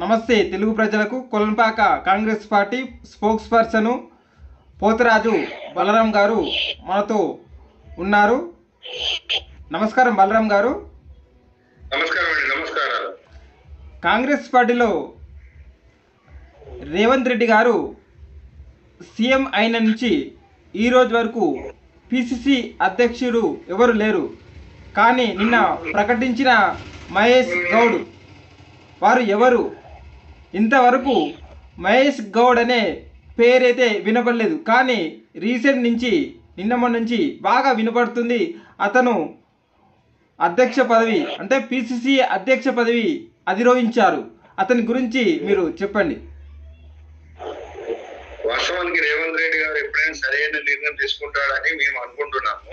నమస్తే తెలుగు ప్రజలకు. Kolampaka Congress party spokesperson Potharaju Balaram గారు మనతో ఉన్నారు. నమస్కారం బలరాం గారు. నమస్కారాలు. కాంగ్రెస్ పార్టీలో రేవంత్ రెడ్డి గారు సీఎం అయిన నుంచి ఈరోజు వరకు పిసిసి అధ్యక్షుడు ఎవరు లేరు. కానీ నిన్న ప్రకటించిన మహేష్ గౌడ్ వారు ఎవరు? ఇంతవరకు మహేష్ గౌడ్ అనే పేరైతే వినపడలేదు. కానీ రీసెంట్ నుంచి నిన్న మొన్న నుంచి బాగా వినపడుతుంది. అతను అధ్యక్ష పదవి అంటే పిసిసి అధ్యక్ష పదవి అధిరోహించారు. అతని గురించి మీరు చెప్పండి. వాస్తవానికి రేవంత్ రెడ్డి గారు ఎప్పుడైనా సరైన నిర్ణయం తీసుకుంటాడని మేము అనుకుంటున్నాము.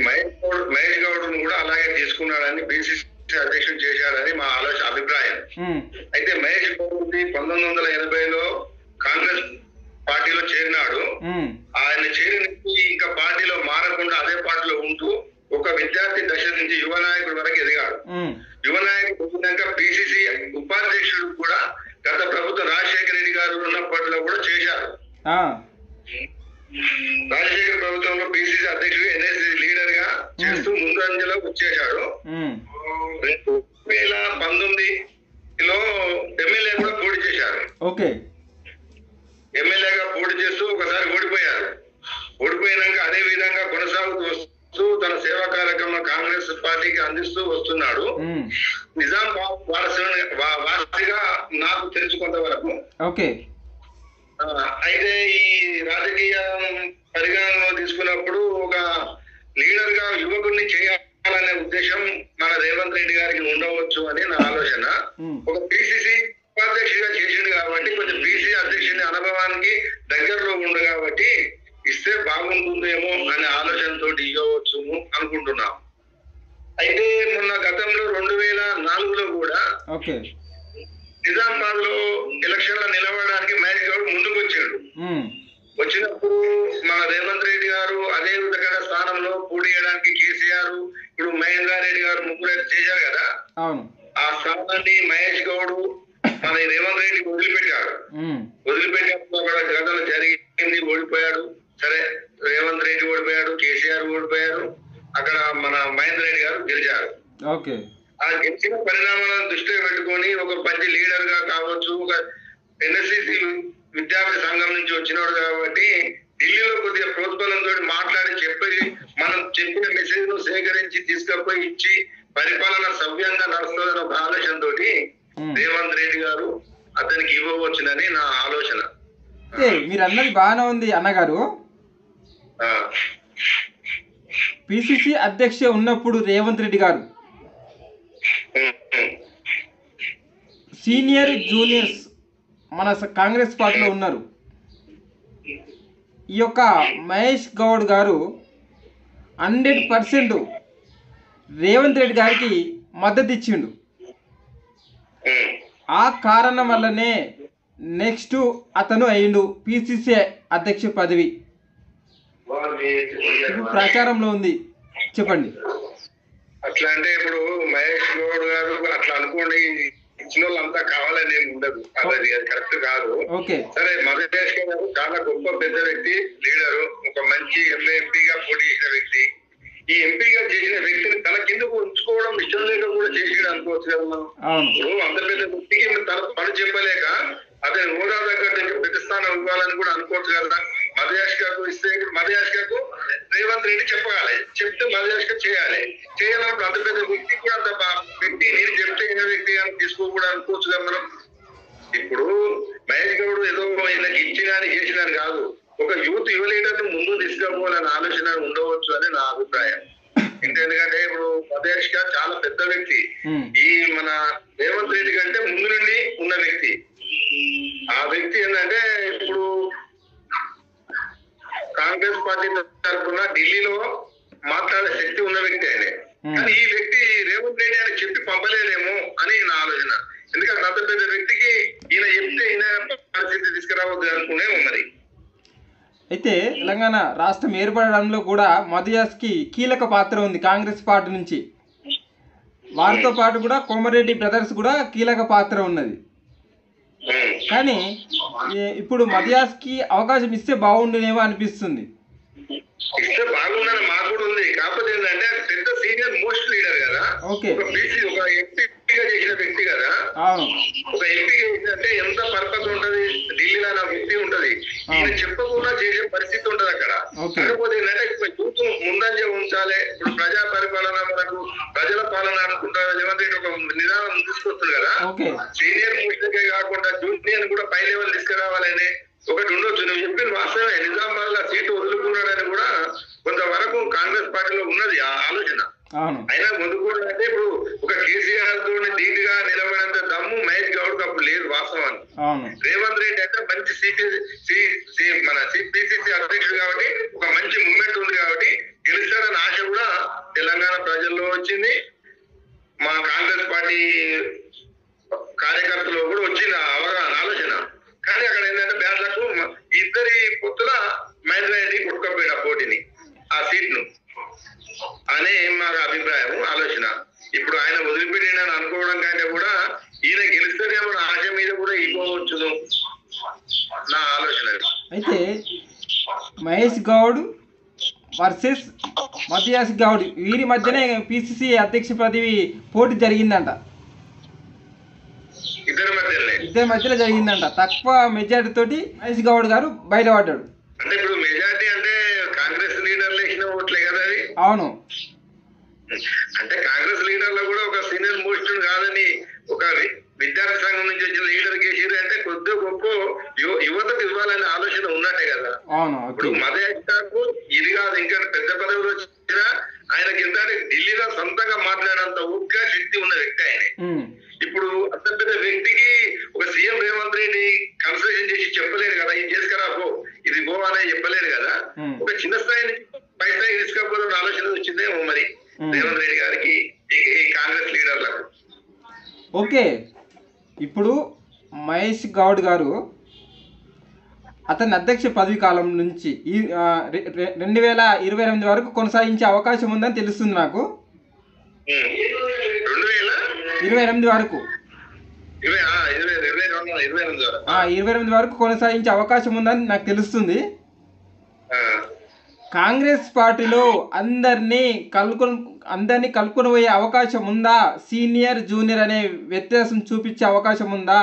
మహేష్ గౌడ్ కూడా అలాగే తీసుకున్నాడని పిసిసి అధ్యక్షుడు చేశాడని మా అభిప్రాయం. అయితే మహేష్ గౌడ్ 1980లో కాంగ్రెస్ పార్టీలో చేరినాడు. ఆయన చేరిన ఇంకా పార్టీలో మారకుండా అదే పార్టీలో ఉంటూ ఒక విద్యార్థి దశ నుంచి యువ నాయకుడి వరకు ఎదిగాడు. యువ నాయకుడు ఎదిగినాక పిసిసి ఉపాధ్యక్షుడు కూడా గత ప్రభుత్వం రాజశేఖర రెడ్డి గారు ఉన్నప్పటిలో కూడా చేశారు. రాజశేఖర ప్రభుత్వంలో పిసిసి అధ్యక్షుడు ఎన్ఎస్సి లీడర్ గా చేస్తూ ముందంజలో వచ్చేశాడు. 2019లో ఎమ్మెల్యే కూడా పోటీ చేశారు. ఎమ్మెల్యేగా పోటీ చేస్తూ ఒకసారి ఓడిపోయారు. ఓడిపోయినాక అదే విధంగా కొనసాగుతూ వస్తూ తన సేవా కార్యక్రమం కాంగ్రెస్ పార్టీకి అందిస్తూ వస్తున్నాడు. నిజామాబాద్ వాసిగా నాకు తెలుసు కొంతవరకు. అయితే ఈ రాజకీయ పరిగణనలో తీసుకున్నప్పుడు ఒక లీడర్ గా యువకుడిని చేయాలనే ఉద్దేశం మన రేవంత్ రెడ్డి గారికి ఉండవచ్చు అని నా ఆలోచన. ఒక పిసిసి ఉపాధ్యక్షుడిగా చేసిండు కాబట్టి కొంచెం పిసిసి అధ్యక్షుడి అనుభవానికి దగ్గరలో ఉండు కాబట్టి ఇస్తే బాగుంటుందేమో అనే ఆలోచనతో ఇవ్వచ్చు అనుకుంటున్నాం. అయితే మొన్న గతంలో 2004లో కూడా నిజామాబాద్ లో ఎలక్షన్ లో నిలబడడానికి మహేష్ గౌడ్ ముందుకు వచ్చాడు. వచ్చినప్పుడు మన రేవంత్ రెడ్డి గారు అదే విధంగా స్థానంలో పోటీ చేయడానికి కేసీఆర్ ఇప్పుడు మహేందర్ రెడ్డి గారు ముగ్గురు చేశారు కదా. ఆ స్థానాన్ని మహేష్ గౌడ్ మన రేవంత్ రెడ్డి వదిలిపెట్టాడు. వదిలిపెట్టినప్పుడు అక్కడ గతంలో జరిగింది, ఓడిపోయాడు. సరే, రేవంత్ రెడ్డి ఓడిపోయాడు, కేసీఆర్ ఓడిపోయారు. అక్కడ మన మహేందర్ రెడ్డి గారు గెలిచారు. ఆ గెలిచిన పరిణామాలను దృష్టిలో పెట్టుకొని ఒక మంచి లీడర్ గా కావచ్చు, ఒక ఎన్ఎస్సిసి విద్యార్థి సంఘం నుంచి వచ్చినాడు కాబట్టి ఢిల్లీలో కొద్దిగా ప్రోత్బలంతో మాట్లాడి చెప్పి మనం చెప్పిన మెసేజ్ ను సేకరించి తీసుకపోయి ఇచ్చి పరిపాలన సవ్యంగా నడుస్తుందని ఒక ఆలోచనతో రేవంత్ రెడ్డి గారు అతనికి ఇవ్వవచ్చునని నా ఆలోచన. మీరు అన్నది బాగానే ఉంది అన్నగారు. పిసిసి అధ్యక్ష ఉన్నప్పుడు రేవంత్ రెడ్డి గారు సీనియర్ జూనియర్స్ మన కాంగ్రెస్ పార్టీలో ఉన్నారు. ఈ యొక్క మహేష్ గౌడ్ గారు 100% రేవంత్ రెడ్డి గారికి మద్దతు ఇచ్చిండు. ఆ కారణం వల్లనే నెక్స్ట్ అతను అయ్యిండు పిసిసి అధ్యక్ష పదవి. ప్రచారంలో ఉంది, చెప్పండి. అట్లా అంటే ఇప్పుడు మహేష్ గౌడ్ గారు అట్లా అనుకోండి, ఇచ్చిన వాళ్ళంతా కావాలని ఏమి ఉండదు. అది కరెక్ట్ కాదు. సరే, మహేష్ గారు చాలా గొప్ప పెద్ద వ్యక్తి, లీడరు, ఒక మంచి ఎంపీగా పోటీ చేసిన వ్యక్తి. ఈ ఎంపీగా చేసిన వ్యక్తిని తన కిందకు ఉంచుకోవడం ఇష్టం లేక కూడా చేసాడు అనుకోవచ్చు కదా మనం. అంత పెద్ద వ్యక్తికి తన పని చెప్పలేక అతని హోదా దగ్గర పెద్ద స్థానం ఇవ్వాలని కూడా అనుకోవచ్చు కదా. మధుయాష్కకు ఇస్తే మధుయాష్కకు రేవంత్ రెడ్డి చెప్పగాలి, చెప్తే మధుయాష్క చేయాలి. చేయాలన్నప్పుడు అంత పెద్ద వ్యక్తి కూడా అంత వ్యక్తి నేను చెప్తే ఏ వ్యక్తి అని తీసుకోకూడదు అనుకోవచ్చు కదా మనం. ఇప్పుడు మహేష్ గౌడ్ ఏదో ఈయనకి ఇచ్చినాని చేసినాని కాదు, ఒక యూత్ యువ లీడర్ ను ముందు తీసుకోవాలనే ఆలోచన ఉండవచ్చు అని నా అభిప్రాయం. ఎందుకంటే ఇప్పుడు మధుయాష్క చాలా పెద్ద వ్యక్తి, ఈ మన రేవంత్ రెడ్డి కంటే ముందు నుండి ఉన్న వ్యక్తి. ఆ వ్యక్తి ఏంటంటే ఇప్పుడు కాంగ్రెస్ పార్టీ తరఫున ఢిల్లీలో మాట్లాడే శక్తి ఉన్న వ్యక్తి ఆయనే. కానీ ఈ వ్యక్తి రేవంత్ రెడ్డి అని చెప్పి పంపలేదేమో అని నా ఆలోచన. ఎందుకంటే అంత పెద్ద వ్యక్తికి ఈయన చెప్తే ఈయన పరిస్థితి తీసుకురావద్దు అనుకునే ఉన్నది. అయితే తెలంగాణ రాష్ట్రం ఏర్పడడంలో కూడా మధుయాష్కి కీలక పాత్ర ఉంది కాంగ్రెస్ పార్టీ నుంచి. వారితో పాటు కూడా కోమరెడ్డి బ్రదర్స్ కూడా కీలక పాత్ర ఉన్నది. కానీ ఇప్పుడు మదియాస్కి అవకాశం ఇస్తే బాగుండునేమో అనిపిస్తుంది. ఇస్తే బాగుందని మాకు కూడా ఉంది. కాకపోతే ఏంటంటే పెద్ద సీనియర్ మోస్ట్ లీడర్ కదా, ఓకే, ఒక బీసీ ఒక ఎంపీగా చేసిన వ్యక్తి కదా. ఒక ఎంపీగా చేసినట్టే ఎంత పర్పస్ ఉంటది, ఢిల్లీలో నా వ్యక్తి ఉంటది, ఈయన చెప్పకుండా చేసే పరిస్థితి ఉంటది అక్కడ. కాకపోతే ఏంటంటే యూత్ ముందంజ ఉంచాలి. ఇప్పుడు ప్రజా పరిపాలన మనకు ప్రజల పాలన అనుకుంటారు, లేదంటే ఒక నిదానం తీసుకొస్తుంది కదా. సీనియర్ మోస్ట్ కాకుండా జూనియర్ కూడా పై లెవెల్ తీసుకురావాలని ఒకటి ఉండొచ్చు. నువ్వు చెప్పిన వాస్తవమే, నిజామాబాద్ సీటు వదులుకున్నాడని కూడా కొంతవరకు కాంగ్రెస్ పార్టీలో ఉన్నది ఆ ఆలోచన. అయినా ముందుకుంటే ఇప్పుడు ఒక కేసీఆర్ తో ధీటుగా నిలబడినంత దమ్ము మహేష్ గౌడ్ అప్పుడు లేదు వాస్తవాన్ని. రేవంత్ రెడ్డి అంటే మంచి మన పిసిసి అధ్యక్షుడు కాబట్టి ఒక మంచి మూమెంట్ ఉంది కాబట్టి గెలుస్తాడన్న ఆశ కూడా తెలంగాణ ప్రజల్లో వచ్చింది, మా కాంగ్రెస్ పార్టీ కార్యకర్తలు కూడా వచ్చింది అవగాహన ఆలోచన. కానీ అక్కడ ఏంటంటే బ్యాడ్లకు ఇద్దరి పొత్తుల మహేంద్ర రెడ్డి కొట్టుకపోయిన పోటీని ఆ సీట్ను అనే మాకు అభిప్రాయం ఆలోచన. ఇప్పుడు ఆయన వదిలిపెట్టిండని అనుకోవడం కంటే కూడా ఈయన గెలుస్తాడేమో ఆశ మీద కూడా ఇవ్వవచ్చును నా ఆలోచన. అయితే మహేష్ గౌడ్ వర్సెస్ మతియాస్ గౌడ్ వీరి మధ్యనే పిసిసి అధ్యక్ష పదవి పోటీ జరిగిందంట. ఇద్దరి మధ్యలో జరిగిందంట. తక్కువ మెజార్టీ తోటి మహేష్ గౌడ్ గారు బయటపడ్డాడు. అంటే ఇప్పుడు మెజార్టీ అంటే కాంగ్రెస్ లీడర్లు వేసిన ఓట్లే కదా అది. అవును, అంటే కాంగ్రెస్ లీడర్లు కూడా ఒక సీనియర్ మోస్ట్ కాదని ఒక విద్యార్థి సంఘం నుంచి వచ్చిన లీడర్ కేసీఆర్ అంటే కొద్ది గొప్ప యువతకు ఇవ్వాలనే ఆలోచన ఉన్నట్టే కదా. ఇప్పుడు మదయాకు ఇది కాదు, ఇంకా పెద్ద పదవులు వచ్చినా ఆయనకి ఎంత ఢిల్లీలో సొంతంగా మాట్లాడేంత ఓపిక శక్తి ఉన్న వ్యక్తి ఆయన. ఇప్పుడు అంత పెద్ద వ్యక్తికి ఒక సీఎం రేవంత్ రెడ్డి కన్సల్టేషన్ చేసి చెప్పలేరు కదా, ఇది చేసుకురా పో ఇది పో అనేది చెప్పలేరు కదా. ఒక చిన్న స్థాయి నుంచి పై స్థాయికి తీసుకపోవాలని ఆలోచన వచ్చిందేమో మరి రేవంత్ రెడ్డి గారికి ఈ కాంగ్రెస్ లీడర్లకు. ఓకే, ఇప్పుడు మహేష్ గౌడ్ గారు అతని అధ్యక్ష పదవి కాలం నుంచి 2028 వరకు కొనసాగించే అవకాశం ఉందని తెలుస్తుంది నాకు. 2028 వరకు 28 వరకు కొనసాగించే అవకాశం ఉందని నాకు తెలుస్తుంది. కాంగ్రెస్ పార్టీలో అందరినీ కలుపుకొని పోయే అవకాశం ఉందా? సీనియర్ జూనియర్ అనే వ్యత్యాసం చూపించే అవకాశం ఉందా?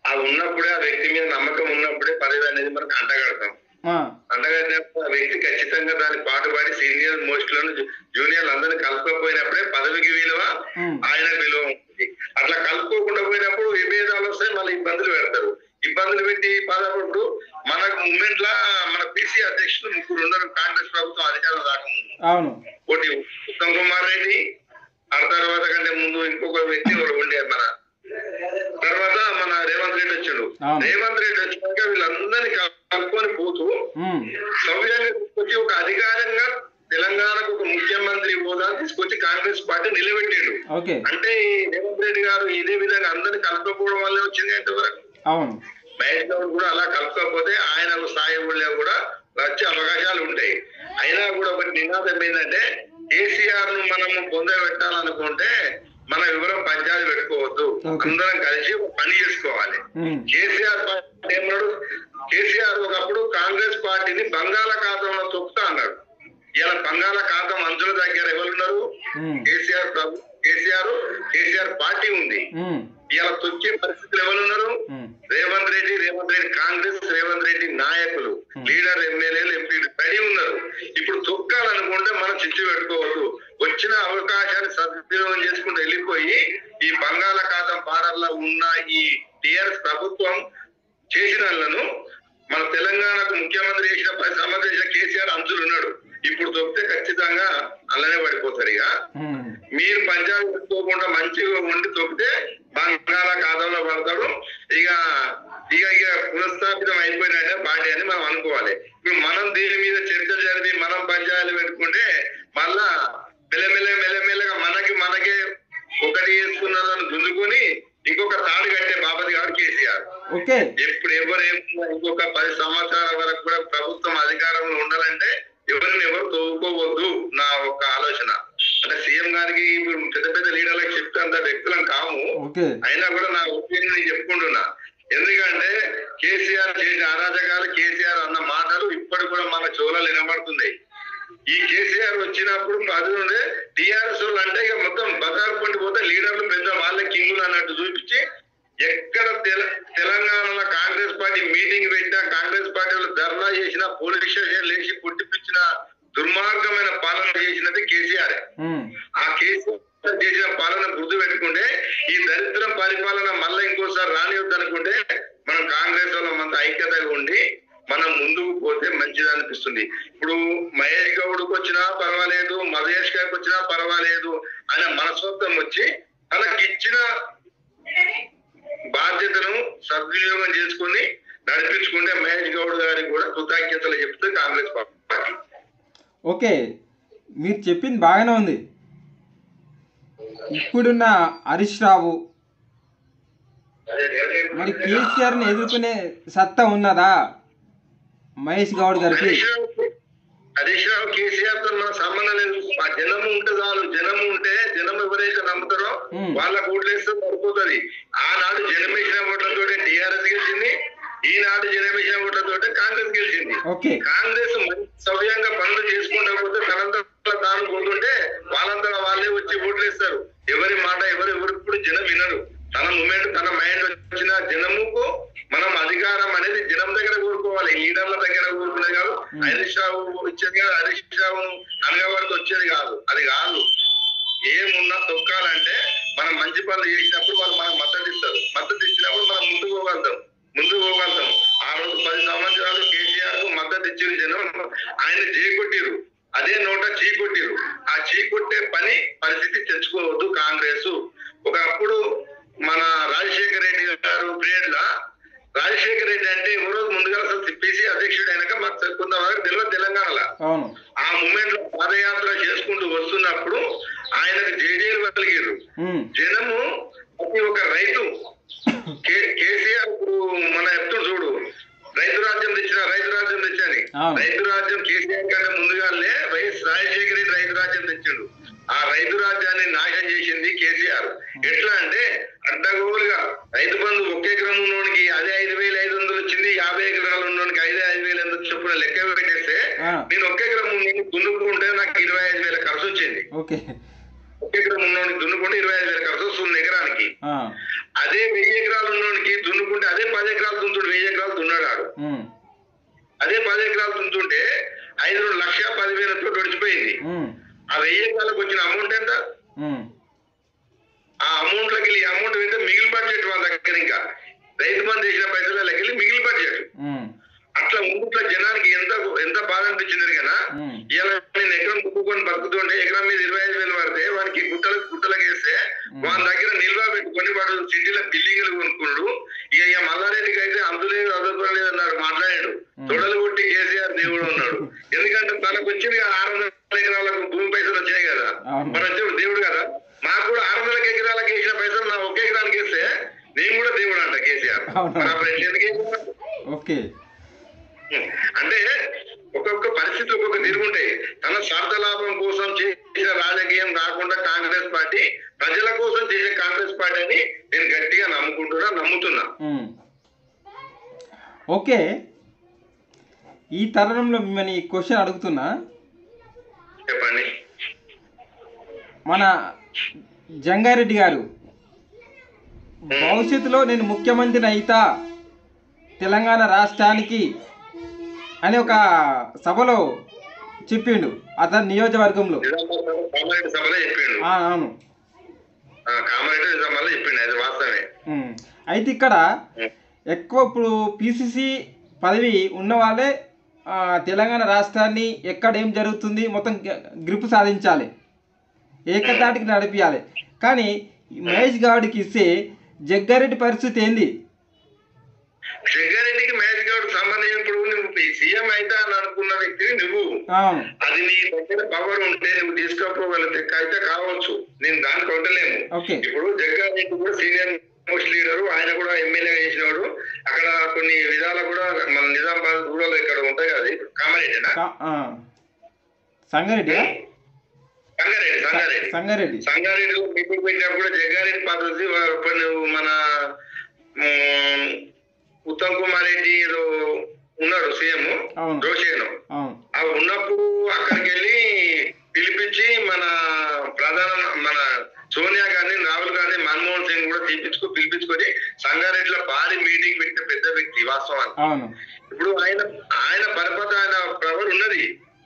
అది ఉన్నప్పుడే ఆ వ్యక్తి మీద నమ్మకం ఉన్నప్పుడే పదవి అనేది మనకు అంటగడతాం. అంటగడినప్పుడు ఆ వ్యక్తి ఖచ్చితంగా దాని పాటుపడి సీనియర్ మోస్ట్లను జూనియర్లు అందరినీ కలుపుకోపోయినప్పుడే పదవికి విలువ, ఆయన విలువ ఉంటుంది. అట్లా కలుపుకోకుండా పోయినప్పుడు విభేదాలు వస్తాయి, మళ్ళీ ఇబ్బందులు పెడతారు. ఇబ్బందులు పెట్టి బాధపడు మనకు మూమెంట్ లా మన పిసి అధ్యక్షులు 3 ఉన్నారు కాంగ్రెస్ ప్రభుత్వం అధికారం రాకముందు. ఒకటి ఉత్తమ్ కుమార్ రెడ్డి, ఆ తర్వాత కంటే ముందు ఇంకొక వ్యక్తి ఉండే మన తర్వాత మన రేవంత్ రెడ్డి వచ్చాడు. రేవంత్ రెడ్డి వచ్చినాక వీళ్ళందరినీ కలుపుకొని పోతూ సౌజన్యంగా తీసుకొచ్చి ఒక అధికారంగా తెలంగాణకు ఒక ముఖ్యమంత్రి హోదా తీసుకొచ్చి కాంగ్రెస్ పార్టీ నిలబెట్టాడు. అంటే రేవంత్ రెడ్డి గారు ఇదే విధంగా అందరినీ కలుపుకోవడం వల్లే వచ్చింది ఎంతవరకు. మహేష్ గౌడ్ కూడా అలా కలుపుకోకపోతే ఆయన స్థాయి కూడా వచ్చే అవకాశాలు ఉంటాయి. అయినా కూడా ఒకటి నినాదం ఏంటంటే కేసీఆర్ ను మనము పొందబెట్టాలనుకుంటే మన వివరం పంచాయతీ పెట్టుకోవద్దు, అందరం కలిసి పని చేసుకోవాలి. కేసీఆర్ పార్టీ ఏమన్నాడు, కేసీఆర్ ఒకప్పుడు కాంగ్రెస్ పార్టీని బంగాళాఖాతంలో తొక్కుతా అన్నాడు. ఇలా బంగాళాఖాతం అంచుల దగ్గర ఎవరున్నారు? కేసీఆర్ పార్టీ ఉంది. ఇలా తొక్కే పరిస్థితులు ఎవరున్నారు? రేవంత్ రెడ్డి కాంగ్రెస్, రేవంత్ రెడ్డి నాయకులు, లీడర్, ఎమ్మెల్యేలు, ఎంపీలు రెడీ ఉన్నారు. ఇప్పుడు తొక్కాలనుకుంటే మనం చిచ్చు పెట్టుకోవద్దు. వచ్చిన అవకాశాన్ని సద్వినియోగం చేసుకుంటూ వెళ్ళిపోయి ఈ బంగాళాఖాతం బార్డర్లో ఉన్న ఈ టిఆర్ఎస్ ప్రభుత్వం చేసిన మన తెలంగాణకు ముఖ్యమంత్రి చేసిన 10 సంవత్సరాల కేసీఆర్ అంచులు ఉన్నాడు. ఇప్పుడు తొక్కితే ఖచ్చితంగా అల్లనే పడిపోతారు. ఇక మీరు పంచాయతీ పెట్టుకోకుండా మంచిగా ఉండి తొక్కితే బంగాళాఖాతంలో పడతాడు. ఇక పునఃస్థాపితం అయిపోయినట్టే పార్టీ అని మనం అనుకోవాలి. ఇప్పుడు మనం దీని మీద చర్చలు జరిపి మనం పంచాయతీలు పెట్టుకుంటే మళ్ళా మెల్లమెల్లగా మనకే ఒకటి వేసుకున్న దున్నుకొని ఇంకొక తాడు కట్టే బాపతి గారు కేసీఆర్. ఎప్పుడు ఇంకొక 10 సంవత్సరాల వరకు కూడా ప్రభుత్వం అధికారంలో ఉండాలంటే ఎవరు తోవుకోవద్దు నా ఒక ఆలోచన. అంటే సీఎం సీఎం గారికి పెద్ద పెద్ద లీడర్లకు చెప్తే అంత వ్యక్తులం కాము. అయినా కూడా నా ఒపీనియన్ నేను చెప్పుకుంటున్నా. ఎందుకంటే కేసీఆర్ చేసిన అరాజకాలు, కేసీఆర్ అన్న మాటలు ఇప్పటి కూడా మన చెవులలో వినబడుతున్నాయి. ఈ కేసీఆర్ వచ్చినప్పుడు అది ఉండే టీఆర్ఎస్ వాళ్ళు అంటే ఇక మొత్తం బజారు పండి పోతే లీడర్లు పెద్ద వాళ్ళే కింగులు అన్నట్టు చూపించి ఎక్కడ తెలంగాణలో కాంగ్రెస్ పార్టీ మీటింగ్ పెట్టినా, కాంగ్రెస్ పార్టీ వాళ్ళు ధర్నా చేసినా, పోలీస్ స్టేషన్ లేచి పుట్టిపించిన దుర్మార్గమైన పాలన చేసినది కేసీఆర్. ఆ కేసీఆర్ చేసిన పాలన గుర్తు పెట్టుకుంటే ఈ దరిద్రం పరిపాలన మళ్ళీ ఇంకోసారి రానివద్దు అనుకుంటే మనం కాంగ్రెస్ వాళ్ళ మంత ఐక్యతగా ఉండి మనం ముందుకు పోతే మంచిది అనిపిస్తుంది. ఇప్పుడు మహేష్ గౌడ్కి వచ్చినా పర్వాలేదు, మహేష్ గారికి వచ్చినా పర్వాలేదు ఆయన మనస్తత్వం వచ్చి తనకి ఇచ్చిన బాధ్యతను సద్వినియోగం చేసుకుని నడిపించుకుంటే మహేష్ గౌడ్ గారికి కూడా కృతజ్ఞతలు చెప్తే కాంగ్రెస్ పార్టీ. ఓకే, మీరు చెప్పింది బాగానే ఉంది. ఇప్పుడున్న హరీష్ రావు మరి కేసీఆర్ని ఎదుర్కొనే సత్తా ఉన్నదా మహేష్ గౌడ్ గారికి? హరీష్ రావు కేసీఆర్ తో మన సంబంధం లేదు. ఆ జనము ఉంటే చాలు. జనము ఉంటే జనం ఎవరైతే నమ్ముతారో వాళ్ళకు ఓట్లేస్తే సరిపోతుంది. ఆనాడు జనమేసిన ఓట్లతో టీఆర్ఎస్ గెలిచింది, ఈనాడు జనమేసిన ఓట్లతో కాంగ్రెస్ గెలిచింది. కాంగ్రెస్ సవ్యంగా పనులు చేసుకుంటా పోతే తనంతా తాను పోతుంటే వాళ్ళంతా వాళ్ళే వచ్చి ఓట్లేస్తారు. ఎవరి మాట ఎవరిప్పుడు జనం వినరు. తన మూమెంట్ తన మైండ్ వచ్చిన జనముకు మనం అధికారం అనేది జనం దగ్గర కోరుకోవాలి, లీడర్ల దగ్గర కోరుకునేది కాదు. హరీష్ రావు ఇచ్చేది కాదు, హరీష్ రావు అనగబడితే వచ్చేది కాదు. అది కాదు. ఏమున్నా తొక్కాలంటే మనం మంచి పనులు చేసినప్పుడు వాళ్ళు మనకు మద్దతు ఇస్తారు. మద్దతు ఇచ్చినప్పుడు మనం ముందుకు పోగలుగుతాం. ఆ రోజు 10 సంవత్సరాలు కేసీఆర్ కు మద్దతు ఇచ్చిన జనం ఆయన చేకొట్టిరు. అదే నోట చీకొట్టిరు. ఆ చీకొట్టే పరిస్థితి తెచ్చుకోవద్దు కాంగ్రెస్. ఒకప్పుడు మన రాజశేఖర రెడ్డి గారు పీరియడ్ లా రాజశేఖర రెడ్డి అంటే ఎవరో ముందుగా అసలు పిసి అధ్యక్షుడు అయినాక మాకు కొంతవరకు తెలియదు తెలంగాణలో. ఆ మూమెంట్ లో పాదయాత్ర చేసుకుంటూ వస్తున్నప్పుడు ఆయనకు జేజేలు కలిగారు జనము. ప్రతి ఒక్క రైతు కేసీఆర్ మన ఎప్పుడు చూడు రైతు రాజ్యం తెచ్చని రైతు రాజ్యం కేసీఆర్ కంటే ముందుగానే వైఎస్ రాజశేఖర రెడ్డి రైతు రాజ్యం తెచ్చిండు. ఆ రైతు రాజ్యాన్ని నాశనం చేసింది కేసీఆర్. ఎట్లా అంటే అడ్డగోలుగా రైతు బంధు ఒకే ఎకరం ఉన్నోనికి అదే 5,500 వచ్చింది, 50 ఎకరాలు ఉన్నోనికి 5,500 చొప్పున లెక్క పెట్టేస్తే నేను ఒకే ఎకరం ఉన్నోనికి దున్నుకుంటే నాకు 25,000 ఖర్చు వచ్చింది. ఒకే ఎకరం ఉన్నోనికి దున్నుకుంటే 25,000 ఖర్చు వస్తుంది ఎకరానికి. అదే 1000 ఎకరాలు ఉన్నోనికి దున్నుకుంటే అదే 10 ఎకరాలు దున్నుతుంటే 1000 ఎకరాలు దున్నాడు. అదే 10 ఎకరాలు దున్నుతుంటే 5,10,000 గడిచిపోయింది. ఆ 1000 ఎకరాలకు వచ్చిన అమౌంట్ ఎంత? ఆ అమౌంట్ లకి అమౌంట్ అయితే మిగిలి బడ్జెట్ వాళ్ళ దగ్గర ఇంకా రైతు బంధు చేసిన పైసలకి వెళ్ళి మిగిలి బడ్జెట్. అట్లా ముందుట్లా జనానికి ఎంత బాధ అనిపించింది కదా. ఇలా నేను ఎకరం దుక్కుకొని బతుకుతుంటే ఎకరం మీద 25,000 పడితే వానికి గుట్టలకు వేస్తే వాళ్ళ దగ్గర నిల్వ పెట్టుకొని వాడు సిటీలో బిల్డింగ్లు కొనుక్కున్నాడు. ఇక మల్లారెడ్డికి అయితే అందులో అదొకలేదు అన్నాడు, మాట్లాడాడు. తొడలు కొట్టి కేసీఆర్ దేవుడు ఉన్నాడు. ఎందుకంటే తనకు వచ్చింది 600 ఎకరాలకు భూమి పైసలు వచ్చాయి కదా, మన దేవుడు కదా. నాకు కూడా 600 ఎకరాలకు వేసిన పైసలు నా ఒకే ఎకరానికి వేస్తే నేను కూడా దేవుడు అంట కేసీఆర్. అంటే ఒక్కొక్క పరిస్థితి ఒక్కొక్క తిరుగుంటాయి. తన స్వార్థ లాభం కోసం చేసిన రాజకీయం కాకుండా కాంగ్రెస్ పార్టీ ప్రజల కోసం చేసే కాంగ్రెస్ పార్టీ అని నేను గట్టిగా నమ్ముతున్నా. ఓకే, ఈ తరుణంలో మిమ్మల్ని క్వశ్చన్ అడుగుతున్నా. చెప్పండి. మన జంగారెడ్డి గారు భవిష్యత్తులో నేను ముఖ్యమంత్రిని అయితా తెలంగాణ రాష్ట్రానికి అని ఒక సభలో చెప్పిండు అతని నియోజకవర్గంలో. అవును, అయితే ఇక్కడ ఎక్కువ ఇప్పుడు పిసిసి పదవి ఉన్న వాళ్ళే తెలంగాణ రాష్ట్రాన్ని ఎక్కడ ఏం జరుగుతుంది మొత్తం గ్రిప్ సాధించాలి, ఏకతాటికి నడిపించాలి. కానీ మహేష్ గౌడ్కి ఇస్తే జగ్గారెడ్డి పరిస్థితి ఏంది? జగ్గారెడ్డికి మహేష్ గౌడ్ సంబంధం ఇప్పుడు నువ్వు సీఎం అయితే అని అనుకున్న వ్యక్తిని నువ్వు అది నీ దగ్గర పవర్ ఉంటే నువ్వు తీసుకోపోగలిగితే అయితే కావచ్చు, నేను దానికి ఉండలేము. ఇప్పుడు జగ్గారెడ్డి కూడా సీనియర్ మోస్ట్ లీడరు, ఆయన కూడా ఎమ్మెల్యే చేసినాడు. అక్కడ కొన్ని విధాలు కూడా మన నిజామాబాద్ రూరల్ ఇక్కడ ఉంటాయి కదా. కామారెడ్డినా సంగారెడ్డి సంగారెడ్డిలో మీటింగ్ పెట్టినప్పుడు జగ్గారెడ్డి పద్ధతి మన ఉత్తమ్ కుమార్ రెడ్డి ఏదో ఉన్నాడు సీఎం రోషేను ఉన్నప్పుడు అక్కడికి వెళ్ళి పిలిపించి మన మన సోనియా గాంధీ, రాహుల్ గాంధీ, మన్మోహన్ సింగ్ కూడా పిలిపించుకొని సంగారెడ్డిలో భారీ మీటింగ్ పెట్టిన పెద్ద వ్యక్తి వాస్తవాన్ని. ఇప్పుడు ఆయన పరపతి ఆయన ప్రవర్ ఉన్నది.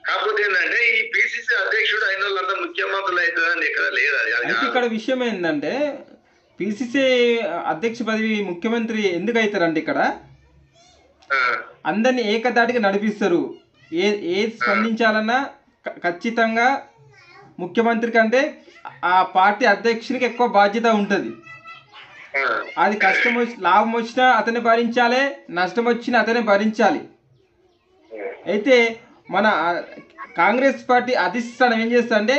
కాకపోతే ఏంటంటే ఈ పిసిసి అధ్యక్షుడు అయిన వాళ్ళంతా ముఖ్యమంత్రులు అవుతుందని ఎక్కడ లేదు. అది ఇక్కడ విషయం ఏంటంటే పిసిసి అధ్యక్ష పదవి ముఖ్యమంత్రి ఎందుకు అవుతారండి? ఇక్కడ అందరినీ ఏకదాటిగా నడిపిస్తారు. ఏది స్పందించాలన్నా ఖచ్చితంగా ముఖ్యమంత్రి కంటే ఆ పార్టీ అధ్యక్షునికి ఎక్కువ బాధ్యత ఉంటుంది. అది కష్టం లాభం వచ్చినా అతనే భరించాలి, నష్టం వచ్చినా అతనే భరించాలి. అయితే మన కాంగ్రెస్ పార్టీ అధిష్టానం ఏం చేస్తా అంటే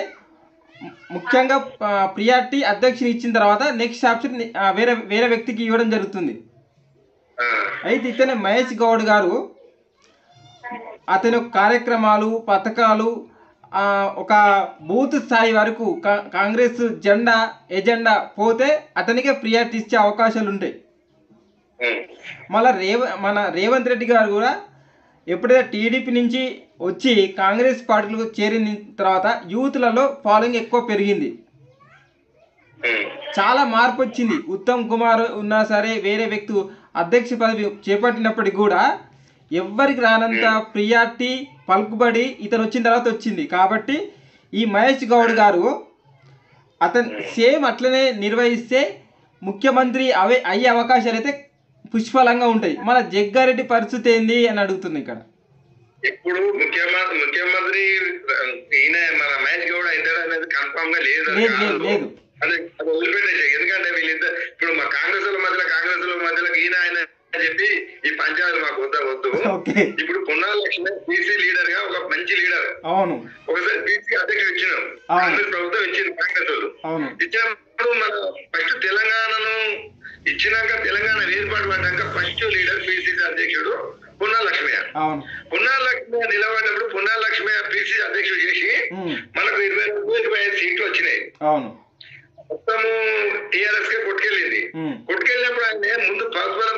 ముఖ్యంగా ప్రియారిటీ అధ్యక్షుని ఇచ్చిన తర్వాత నెక్స్ట్ ఆప్షన్ వేరే వ్యక్తికి ఇవ్వడం జరుగుతుంది. అయితే ఇతనే మహేష్ గౌడ్ గారు అతని కార్యక్రమాలు, పథకాలు ఒక బూత్ స్థాయి వరకు కాంగ్రెస్ ఎజెండా పోతే అతనికే ప్రియారిటీ ఇచ్చే అవకాశాలు ఉంటాయి. మళ్ళీ మన రేవంత్ రెడ్డి గారు కూడా ఎప్పుడైతే టీడీపీ నుంచి వచ్చి కాంగ్రెస్ పార్టీలో చేరిన తర్వాత యూత్లలో ఫాలోయింగ్ ఎక్కువ పెరిగింది, చాలా మార్పు వచ్చింది. ఉత్తమ్ కుమార్ ఉన్నా సరే వేరే వ్యక్తి అధ్యక్ష పదవి చేపట్టినప్పటికీ కూడా ఎవ్వరికి రానంత ప్రియారిటీ పలుకుబడి ఇతను వచ్చిన తర్వాత వచ్చింది. కాబట్టి ఈ మహేష్ గౌడ్ గారు అతను సేమ్ అట్లనే నిర్వహిస్తే ముఖ్యమంత్రి అయ్యే అవకాశాలు అయితే పుష్కలంగా ఉంటాయి. మన జగ్గారెడ్డి పరిస్థితి ఏంది అని అడుగుతుంది ఇక్కడ. ఇప్పుడు ముఖ్యమంత్రి ఈయన మన మహేష్ గౌడ్ అవుతాడు అనేది కన్ఫర్మ్ గా లేదు. అది వదిలిపెట్టేసి, ఎందుకంటే వీళ్ళిద్దరు ఇప్పుడు మా కాంగ్రెస్ మధ్యలో ఈయన ఆయన చెప్పి ఈ పంచాయతీ మాకు వద్దు. ఇప్పుడు పొన్నాల లక్ష్మి బీసీ లీడర్ గా ఒక మంచి లీడర్. అవును, ఒకసారి బీసీ అధ్యక్షుడు ఇచ్చినాం, కాంగ్రెస్ ప్రభుత్వం ఇచ్చింది కాంగ్రెస్ వాళ్ళు. ఇచ్చినప్పుడు మన ఫస్ట్ తెలంగాణను ఇచ్చినాక తెలంగాణ ఏర్పాటు పడ్డాక ఫస్ట్ లీడర్ పిసిసి అధ్యక్షుడు పొన్నాల లక్ష్మయ్య. పొన్నాల లక్ష్మయ్య నిలబడినప్పుడు పొన్నాల లక్ష్మయ్య పిసిసి అధ్యక్షుడు చేసి మనకు 25 సీట్లు వచ్చినాయి. మొత్తము టిఆర్ఎస్ కే కొట్టుకెళ్ళింది. కొట్టుకెళ్ళినప్పుడు ఆయన ముందు పరస్పరం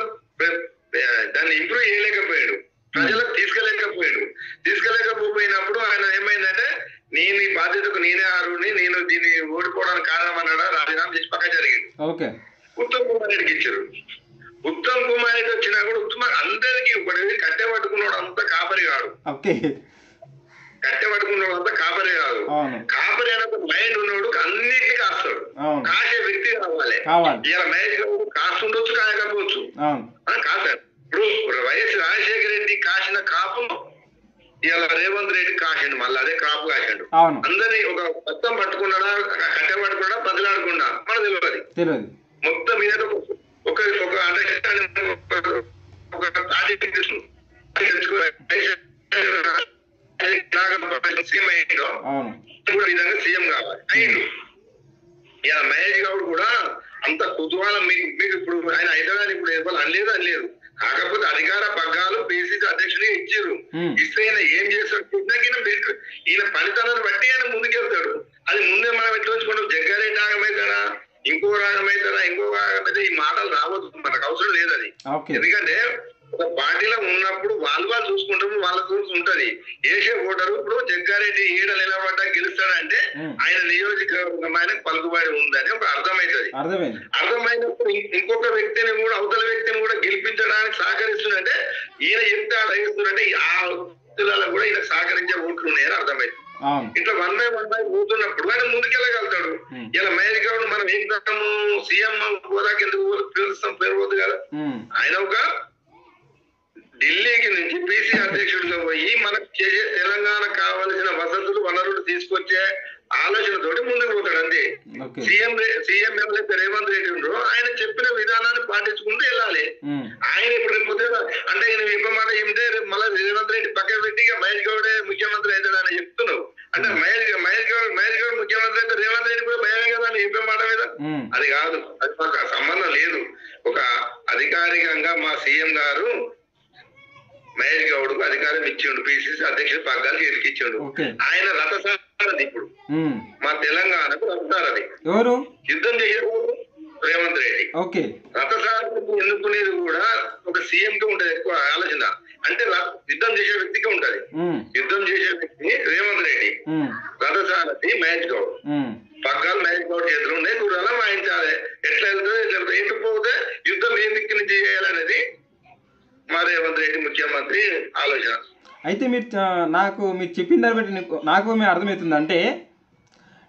దాన్ని ఇంప్రూవ్ చేయలేకపోయాడు, ప్రజలకు తీసుకెళ్ళలేకపోయినప్పుడు ఆయన ఏమైందంటే నేను ఈ బాధ్యతకు నేనే అర్హుడిని, నేను దీన్ని ఓడిపోవడానికి కారణం అన్నాడా, రాజీనామా చేసి పక్క జరిగింది. ఉత్తమ్ కుమార్ రెడ్డికి ఇచ్చారు. ఉత్తమ్ కుమార్ రెడ్డి వచ్చినా కూడా అందరికీ ఒకటి కట్టెపట్టుకున్నాడు అంతా కాపరి కాదు. కట్టెపట్టుకున్నాడు అంతా కాపరి కాదు. కాపరి అనే మైండ్ ఉన్నాడు, అన్నిటికీ కాస్తాడు. కాసే వ్యక్తి కావాలి. ఇలా మహేష్ గౌడ్ కాస్తుండొచ్చు, కాయకపోవచ్చు, కాస్తాడు. ఇప్పుడు వైఎస్ రాజశేఖర రెడ్డి కాసిన కాపు ఇలా రేవంత్ రెడ్డి కాసిండు, మళ్ళీ అదే కాపు కాసిండు. అందరినీ ఒక మొత్తం పట్టుకున్నాడా, కట్టె పట్టుకున్నాడా, బదిలాడకుండా మనకు తెలియదు. మొత్తం మీద ఒక అండర్స్టాండింగ్ విధంగా సీఎం కావాలి అయిండు. ఇలా మహేష్ గౌడ్ కూడా అంత కుతూహలం మీకు ఇప్పుడు ఆయన హైదరాబాద్ ఇప్పుడు అనలేదు. కాకపోతే అధికార పగ్గాలు పిసిసి అధ్యక్షుడిగా ఇచ్చారు. ఇస్తే ఆయన ఏం చేస్తాడు, ఈయన ఫలితాలను బట్టి ఆయన ముందుకెళ్తాడు. అది ముందే మనం ఎట్లా వచ్చుకుంటాం, జగ్గారెడ్డి రాగమవుతాడా, ఇంకో రాగమవుతాడా, ఈ మాటలు రావద్దు, మనకు అవసరం లేదు అది. ఎందుకంటే ఒక పార్టీలో ఉన్నప్పుడు వాళ్ళు చూసుకుంటారు, వాళ్ళ చూసి ఉంటది. ఏసే ఓటరు ఇప్పుడు జగ్గారెడ్డి ఈడ నిలబడ్డా గెలుస్తాడంటే ఆయన నియోజకవర్గం ఆయనకు పలుకుబడి ఉందని ఒక అర్థమవుతుంది. అర్థమైనప్పుడు ఇంకొక వ్యక్తిని కూడా అవతల వ్యక్తిని కూడా గెలిపించడానికి సహకరిస్తుందంటే ఈయన ఎంత అడిగిస్తుందంటే ఆ వ్యక్తులలో కూడా ఈయన సహకరించే ఓట్లు ఉన్నాయని అర్థమైంది. ఇట్లా 1 by 1 పోతున్నప్పుడు ఆయన ముందుకెళ్ళగలుగుతాడు. ఇలా మహేష్ గౌడ్ మనం ఏం కట్టము సీఎం హోదాకి ఎందుకు పిలుస్తాం, పేరుపోదు కదా. ఆయన ఒక ఢిల్లీకి నుంచి పిసి అధ్యక్షుడిగా పోయి మనకు చేసే తెలంగాణ కావలసిన వసతులు వనరులు తీసుకొచ్చే ఆలోచనతోటి ముందుకు పోతాడు అంతే. సీఎం ఎవరైతే రేవంత్ రెడ్డి ఉండో ఆయన చెప్పిన విధానాన్ని పాటించుకుంటూ వెళ్ళాలి. ఆయన ఇప్పుడు అంటే ఈయన ఇంకో మాట ఏమిటే మళ్ళీ రేవంత్ రెడ్డి పక్కన పెట్టి మహేష్ గౌడే ముఖ్యమంత్రి అవుతాడని చెప్తున్నావు. అంటే మహేష్ గౌడ్ ముఖ్యమంత్రి అయితే రేవంత్ రెడ్డి కూడా భయమే కదా అని చెప్పే మాట మీద. అది కాదు, అది మాకు సంబంధం లేదు. ఒక అధికారికంగా మా సీఎం గారు మహేష్ గౌడ్ కు అధికారం ఇచ్చిండు, పిసిసి అధ్యక్షుడు పగ్గాలు చేతికిచ్చిండు. ఆయన రథసారథి రథసారథి ఇప్పుడు మా తెలంగాణకు రథసారథి ఎవరు? యుద్ధం చేసేవాడు రేవంత్ రెడ్డి. ఓకే. రథసారథి ఎన్నుకునేది కూడా ఒక సీఎం కి ఉంటది ఎక్కువ ఆలోచన. అంటే యుద్ధం చేసే వ్యక్తికి ఉంటది. యుద్ధం చేసే వ్యక్తి రేవంత్ రెడ్డి, రథసారథి మహేష్ గౌడ్. పగ్గాలు మహేష్ గౌడ్ చేతులు ఉన్నాయి, గుర్రాల వాయించాలి. ఎట్లా వెళ్తుంది ఎట్లా ఎందుకు పోతే యుద్ధం ఏ దిక్కు నుంచి చేయాలనేది మా రేవంత్ రెడ్డి ముఖ్యమంత్రి ఆలోచన. అయితే మీరు మీరు చెప్పిన దాన్ని బట్టి నాకు మేము అర్థమవుతుంది అంటే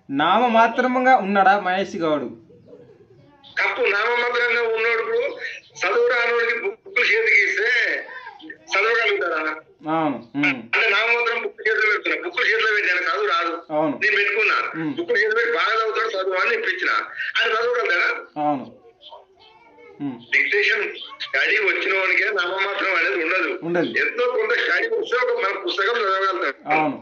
నామమాత్రంగా ఉన్నాడా మహేష్ గౌడ్? తప్పు. నామమాత్రంగా ఉన్నోడు చదువు రానోడికి బుక్కులు చేతికి ఇస్తే చదవగలుగుతారా? అంటే నామమాత్రం బుక్ చేతిలో పెడుతున్నా, బుక్కులు చేతిలో పెట్టాను, చదువు రాదు, నేను పెట్టుకున్నా, బుక్కులు చేతిలో పెట్టి బాగా చదువుతాడు చదువు అని ఇప్పించిన ఆయన చదవగలుగుతాడా? డిక్టేషన్ స్టడీ వచ్చిన వాడికే నామమాత్రం అనేది ఉండదు. ఎంతో కొంత స్టడీ వస్తే ఒక మన పుస్తకం చదవగలుగుతాం.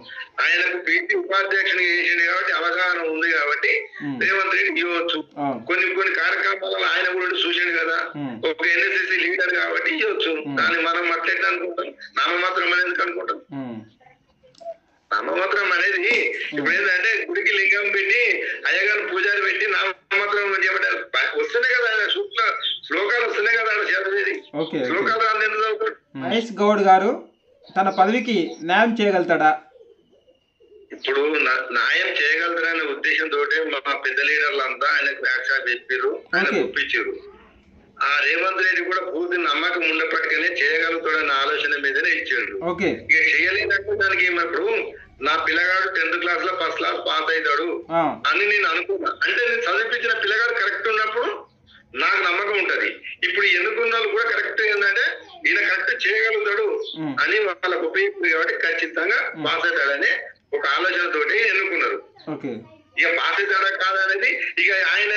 ఆయనకు పీటీ ఉపాధ్యక్షుని చేసింది కాబట్టి అవగాహన ఉంది కాబట్టి రేవంత్ రెడ్డి ఇవ్వచ్చు. కొన్ని కార్యక్రమాలలో ఆయన కూడా చూసాడు కదా, ఒక ఎన్ఎస్ఎస్సి లీడర్ కాబట్టి ఇవ్వచ్చు. దాన్ని మనం అట్లెట్లా అనుకుంటాం? నామమాత్రం అనేది అనుకుంటాం. నామమాత్రం అనేది ఇప్పుడు ఏంటంటే గుడికి లింగం పెట్టి అయ్యగారు పూజారి పెట్టి నామమాత్రం వస్తేనే కదా ఆయన శ్లోకాలు వస్తున్నాయి కదా ఆయన చదివేది. శ్లోకాలు అందరూ. మహేష్ గౌడ్ గారు తన పదవికి న్యాయం చేయగలుగుతాడా? ఇప్పుడు న్యాయం చేయగలుగుతారనే ఉద్దేశంతో మా పెద్ద లీడర్లు అంతా ఆయనకు వ్యాఖ్య చెప్పారు, ఆయన ఒప్పించారు. ఆ రేవంత్ రెడ్డి కూడా పూర్తి నమ్మకం ఉన్నప్పటికనే చేయగలుగుతాడన్న ఆలోచన మీదనే ఇచ్చాడు. ఇక చేయలేదంటే దానికి ఏమప్పుడు నా పిల్లగాడు 10th క్లాస్ లో ఫస్ట్ క్లాస్ పాస్ అవుతాడు అని నేను అనుకున్నా. అంటే నేను చదివించిన పిల్లగాడు కరెక్ట్ ఉన్నప్పుడు నాకు నమ్మకం ఉంటది. ఇప్పుడు ఎన్నుకున్న వాళ్ళు కూడా కరెక్ట్ ఏంటంటే ఈయన కరెక్ట్ చేయగలుగుతాడు అని వాళ్ళకు ఉపయోగపడి కాబట్టి ఖచ్చితంగా పాస్ అవుతాడని ఒక ఆలోచనతోటి ఎన్నుకున్నారు. ఇక పాస్ అవుతాడా కాదనేది ఇక ఆయన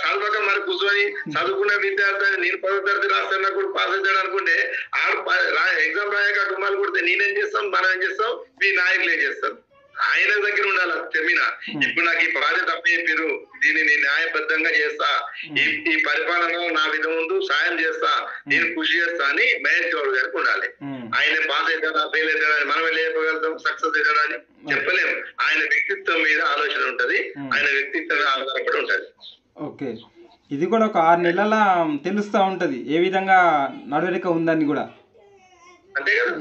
చదవక మరి కూర్చొని చదువుకున్న విద్యార్థి నేను 10వ తరగతి రాస్తున్నా కూడా పాస్ అవుతాడు అనుకుంటే ఎగ్జామ్ రాయక డుమ్మాలు కొడితే నేనేం చేస్తాం, మనం ఏం చేస్తాం, మీ నాయకులు ఏం చేస్తాం? ఆయన దగ్గర ఉండాలి చెప్పినా. ఇప్పుడు నాకు ఈ బాధ్యత అప్పచెప్పారు, దీన్ని నేను న్యాయబద్ధంగా చేస్తా, ఈ పరిపాలన నా విధం ముందు సాయం చేస్తా, నేను కృషి చేస్తా అని మహేష్ గౌడ్ గారికి ఉండాలి. ఆయన పాస్ అవుతాడా ఫెయిల్ అవుతాడా అని మనం వెళ్ళి చెప్పగలుగుతాం, సక్సెస్ అవుతాడా అని చెప్పలేము. ఆయన వ్యక్తిత్వం మీద ఆలోచన ఉంటది, ఆయన వ్యక్తిత్వం మీద ఆధారపడి ఉంటది. ఓకే, ఇది కూడా ఒక 6 నెలల తెలుస్తా ఉంటది ఏ విధంగా నడవడిక ఉందని కూడా. అంతే కదా,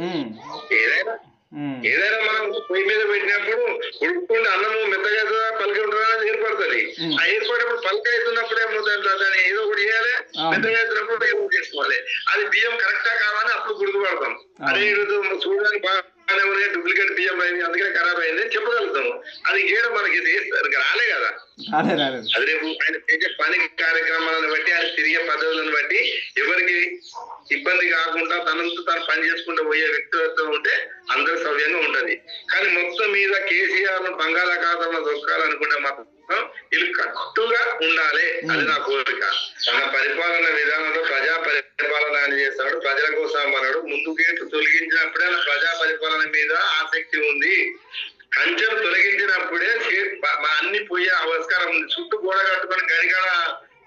ఏదైనా మనం పొయ్యి మీద పెట్టినప్పుడు ఉడుకుంటే అన్నము మెత్తగా పలక ఉంటుందా అనేది ఏర్పడుతుంది. ఆ ఏర్పడినప్పుడు పలక అవుతున్నప్పుడు ఏమవుతుంది, దాన్ని ఏదో ఒకటి చేయాలి, మెత్తగా అవుతున్నప్పుడు ఏదో చేసుకోవాలి. అది బియ్యం కరెక్టా కావాలని అప్పుడు గుర్తుపడతాం. అదే ఈరోజు చూడడానికి బాగానే ఉన్నాయి, డూప్లికేట్ బియ్యం అయింది అందుకనే ఖరాబ్ అయింది అని చెప్పగలుగుతాము. అది చేయడం మనకి రాలే కదా. అది రేపు ఆయన చేసే పని కార్యక్రమాలను బట్టి, ఆయన తిరిగే పద్ధతులను బట్టి ఎవరికి ఇబ్బంది కాకుండా తనంతా తాను పని చేసుకుంటూ పోయే వ్యక్తిత్వం ఉంటే అందరూ సవ్యంగా ఉంటది. కానీ మొత్తం మీద కేసీఆర్ ను బంగాళాఖాతంలో దొక్కాలనుకుంటే మాత్రం వీళ్ళు కట్టుగా ఉండాలి. అది నా కోరిక. తన పరిపాలన విధానంలో ప్రజా పరిపాలన అని చేస్తాడు, ప్రజల కోసం అన్నాడు. ముందు గేట్లు తొలగించినప్పుడే ప్రజా పరిపాలన మీద ఆసక్తి ఉంది. కంచెలు తొలగించినప్పుడే అన్ని పోయే ఆవిష్కారం ఉంది. చుట్టూ గోడ కట్టుకొని గడికాడ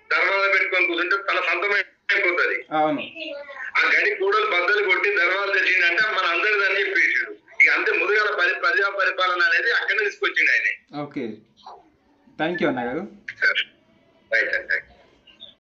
దర్వాజా పెట్టుకొని కూర్చుంటే తన సొంతమైపోతుంది. ఆ గడి గోడలు బద్దలు కొట్టి దర్వాజా తెచ్చిందంటే మన అందరిది అని చెప్పేసాడు. ఇక అంతే ముందుగా ప్రజా పరిపాలన అనేది అక్కడనే తీసుకొచ్చిండు ఆయన. ఓకే, థ్యాంక్ యూ అన్న గారు. రైట్.